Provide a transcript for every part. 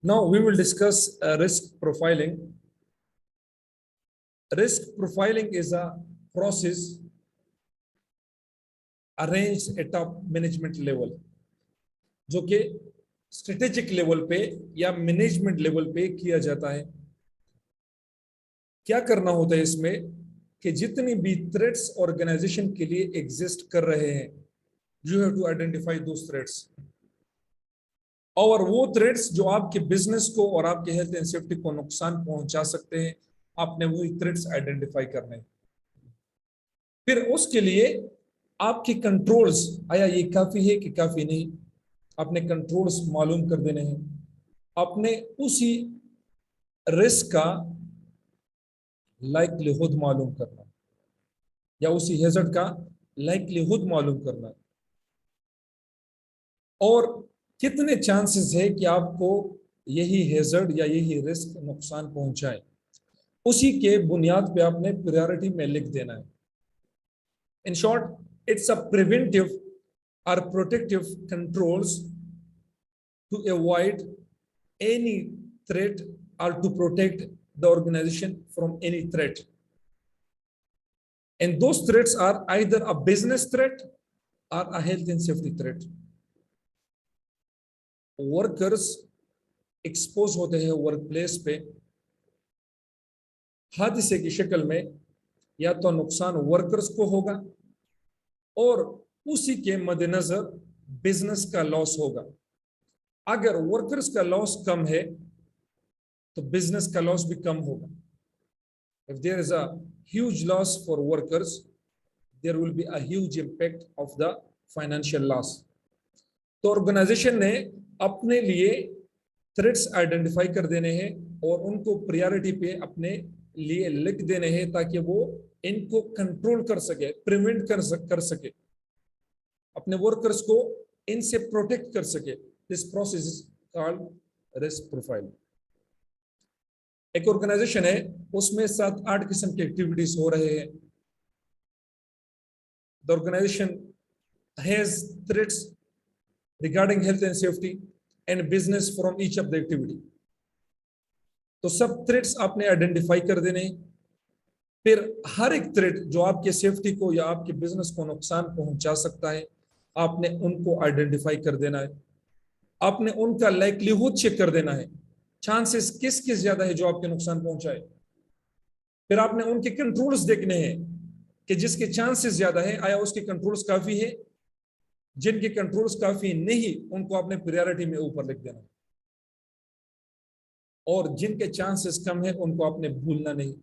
Now we will discuss risk profiling. Risk profiling is a process arranged at a management level, जो कि strategic level पे या management level पे किया जाता है। क्या करना होता है इसमें कि जितनी भी थ्रेट्स ऑर्गेनाइजेशन के लिए एग्जिस्ट कर रहे हैं, you have to identify those threats. और वो थ्रेट्स जो आपके बिजनेस को और आपके हेल्थ एंड सेफ्टी को नुकसान पहुंचा सकते हैं, आपने वही थ्रेट्स आइडेंटिफाई करने हैं। फिर उसके लिए आपके कंट्रोल्स, आया ये काफी है कि काफी नहीं, अपने कंट्रोल्स मालूम कर देने हैं। अपने उसी रिस्क का लाइक्लीहुड मालूम करना या उसी हैजर्ड का लाइक्लीहुड मालूम करना, और कितने चांसेस है कि आपको यही हैजर्ड या यही रिस्क नुकसान पहुंचाए, उसी के बुनियाद पे आपने प्रायोरिटी में लिख देना है। In short, it's a preventive और protective controls to avoid any threat or to protect the organization from any threat. And those threats are either a business threat or a health and safety threat. Workers expose होते हैं work place पे हादसे की शक्ल में, या तो नुकसान वर्कर्स को होगा और उसी के मद्देनजर बिजनेस का लॉस होगा। अगर वर्कर्स का लॉस कम है तो बिजनेस का लॉस भी कम होगा। If there is a huge loss for workers, there will be a huge impact of the financial loss. तो ऑर्गेनाइजेशन ने अपने लिए थ्रेट्स आइडेंटिफाई कर देने हैं और उनको प्रायोरिटी पे अपने लिए लिख देने हैं, ताकि वो इनको कंट्रोल कर सके, प्रिवेंट कर सके, अपने वर्कर्स को इनसे प्रोटेक्ट कर सके। This process is called risk profile. एक ऑर्गेनाइजेशन है, उसमें 7-8 किस्म की एक्टिविटीज हो रहे हैं। The organisation has threats regarding health and safety and business from each of the activity. तो सब थ्रेट्स आपने आइडेंटिफाई कर देने। फिर हर एक थ्रेट जो आपके सेफ्टी को या आपके बिजनेस को नुकसान पहुंचा सकता है, आपने उनको आइडेंटिफाई कर देना है। आपने उनका लाइक्लीहुड चेक कर देना है, चांसेस किस किस ज्यादा है जो आपके नुकसान पहुंचाए। फिर आपने उनके कंट्रोल्स देखने हैं कि जिसके चांसेस ज्यादा है, आया उसके कंट्रोल्स काफी है, जिनके कंट्रोल्स काफी नहीं उनको आपने प्रायोरिटी में ऊपर लिख देना, और जिनके चांसेस कम है उनको आपने भूलना नहीं।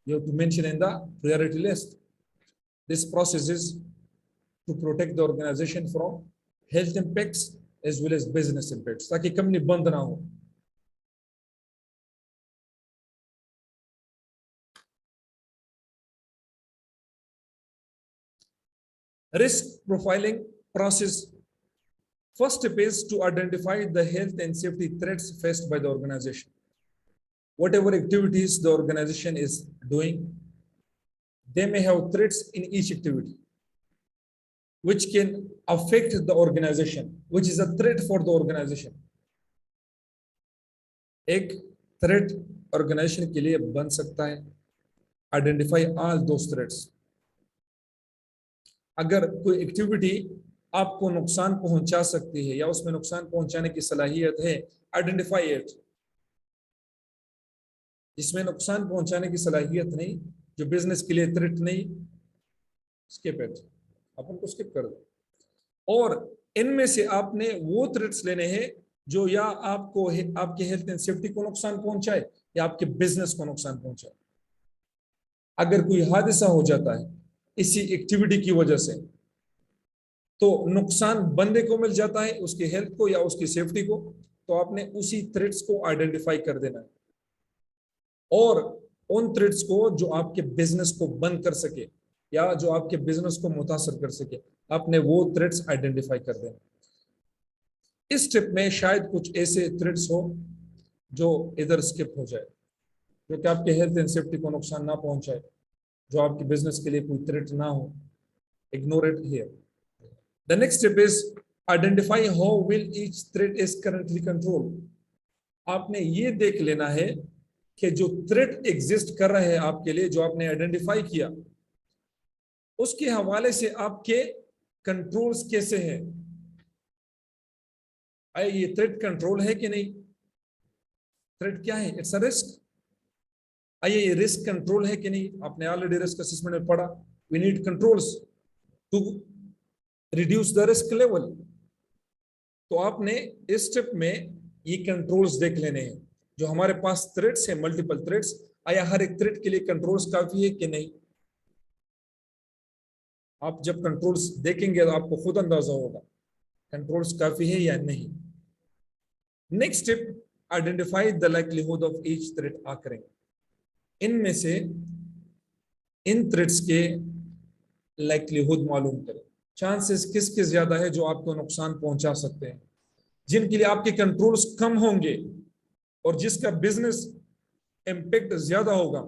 You have to mention in the priority list. This process is to protect the organisation from health impacts as well as business impacts, ताकि कंपनी बंद ना हो। Risk profiling process. First step is to identify the health and safety threats faced by the organization. Whatever activities the organization is doing, they may have threats in each activity which can affect the organization, which is a threat for the organization. एक threat organization के लिए बन सकता है। Identify all those threats. अगर कोई activity आपको नुकसान पहुंचा सकती है या उसमें नुकसान पहुंचाने की सलाहियत है, आइडेंटिफाई इट। इसमें नुकसान पहुंचाने की सलाहियत नहीं, जो बिजनेस के लिए थ्रेट नहीं, स्किप इट, अपन को स्किप कर दो। और इनमें से आपने वो थ्रेट्स लेने हैं जो या आपको आपके हेल्थ एंड सेफ्टी को नुकसान पहुंचाए या आपके बिजनेस को नुकसान पहुंचाए। अगर कोई हादसा हो जाता है इसी एक्टिविटी की वजह से, तो नुकसान बंदे को मिल जाता है, उसकी हेल्थ को या उसकी सेफ्टी को, तो आपने उसी थ्रेट्स को आइडेंटिफाई कर देना है, और उन थ्रेट्स को जो आपके बिजनेस को बंद कर सके या जो आपके बिजनेस को मुतासर कर सके, आपने वो थ्रेट्स आइडेंटिफाई कर देना। इस स्टेप में शायद कुछ ऐसे थ्रेट्स हो जो इधर स्किप हो जाए, जो कि आपके हेल्थ एंड सेफ्टी को नुकसान ना पहुंचाए, जो आपके बिजनेस के लिए कोई थ्रेट ना हो। Ignore it here. The next step is identify how well each threat is currently controlled. आपने ये देख लेना है कि जो थ्रेट एग्जिस्ट कर रहे हैं आपके लिए, जो आपने आइडेंटिफाई किया, उसके हवाले से आपके कंट्रोल्स कैसे हैं। आए ये थ्रेट कंट्रोल है कि नहीं? थ्रेट क्या है? It's a risk. आइए ये रिस्क कंट्रोल है कि नहीं? आपने ऑलरेडी रिस्क असेसमेंट में पढ़ा, we need controls to reduce the risk level. तो आपने इस स्टेप में ये कंट्रोल्स देख लेने हैं। जो हमारे पास थ्रेड्स है, मल्टीपल थ्रेड्स, आया हर एक थ्रेड के लिए कंट्रोल्स काफी है कि नहीं? आप जब कंट्रोल्स देखेंगे तो आपको खुद अंदाजा होगा कंट्रोल्स काफी है या नहीं। Next step, identify the likelihood of each thread occurring. इनमें से इन थ्रेड्स के लाइक्लीहुड मालूम करें, चांसेस किसके ज्यादा है जो आपको नुकसान पहुंचा सकते हैं, जिनके लिए आपके कंट्रोल्स कम होंगे और जिसका बिजनेस इंपैक्ट ज्यादा होगा,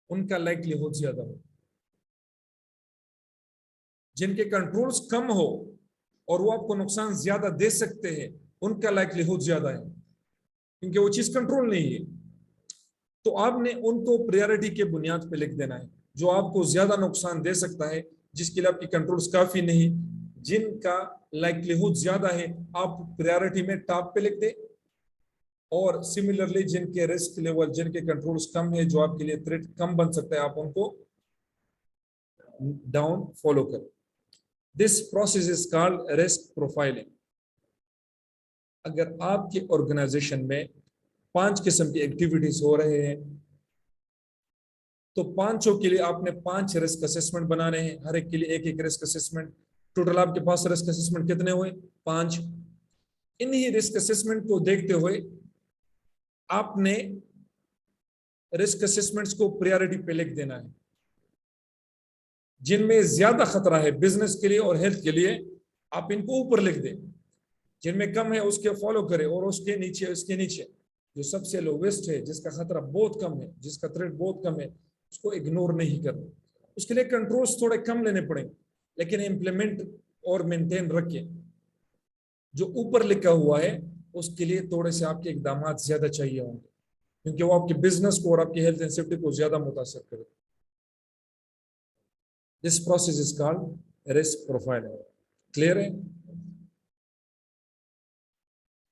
उनका लाइक्लीहुड ज्यादा होगा। जिनके कंट्रोल्स कम हो और वो आपको नुकसान ज्यादा दे सकते हैं, उनका लाइक्लीहुड ज्यादा है, क्योंकि वो चीज कंट्रोल नहीं है। तो आपने उनको प्रायोरिटी के बुनियाद पे लिख देना है, जो आपको ज्यादा नुकसान दे सकता है, जिसके लिए आपकी कंट्रोल्स काफी नहीं, जिनका लाइक्लीहुड ज्यादा है, आप प्रायोरिटी में टॉप पे लिख दे। और सिमिलरली जिनके रिस्क लेवल, जिनके कंट्रोल्स कम है, जो आपके लिए थ्रेट कम बन सकता है, आप उनको डाउन फॉलो करें। This process is called risk profiling. अगर आपके ऑर्गेनाइजेशन में 5 किस्म की एक्टिविटीज हो रहे हैं, तो पांचों के लिए आपने 5 रिस्क असेसमेंट बनाने हैं, हर एक के लिए एक एक रिस्क असेसमेंट। टोटल आपके पास रिस्क असेसमेंट कितने हुए? 5। इन्हीं रिस्क असेसमेंट को देखते हुए आपने रिस्क असेसमेंट्स को प्रायोरिटी पे लिख देना है। जिनमें ज्यादा खतरा है बिजनेस के लिए और हेल्थ के लिए, आप इनको ऊपर लिख दें। जिनमें कम है उसके फॉलो करें, और उसके नीचे जो सबसे लोवेस्ट है, जिसका खतरा बहुत कम है, जिसका थ्रेट बहुत कम है, उसको इग्नोर नहीं करना। उसके लिए कंट्रोल्स थोड़े कम लेने पड़ेंगे, लेकिन इंप्लीमेंट और मेंटेन रखें। जो ऊपर लिखा हुआ है उसके लिए थोड़े से आपके इकदाम ज्यादा चाहिए होंगे, क्योंकि वो आपके बिजनेस को और आपकी हेल्थ एंड सेफ्टी को ज्यादा मुतासर करे। This process is called risk profiling. Clear है?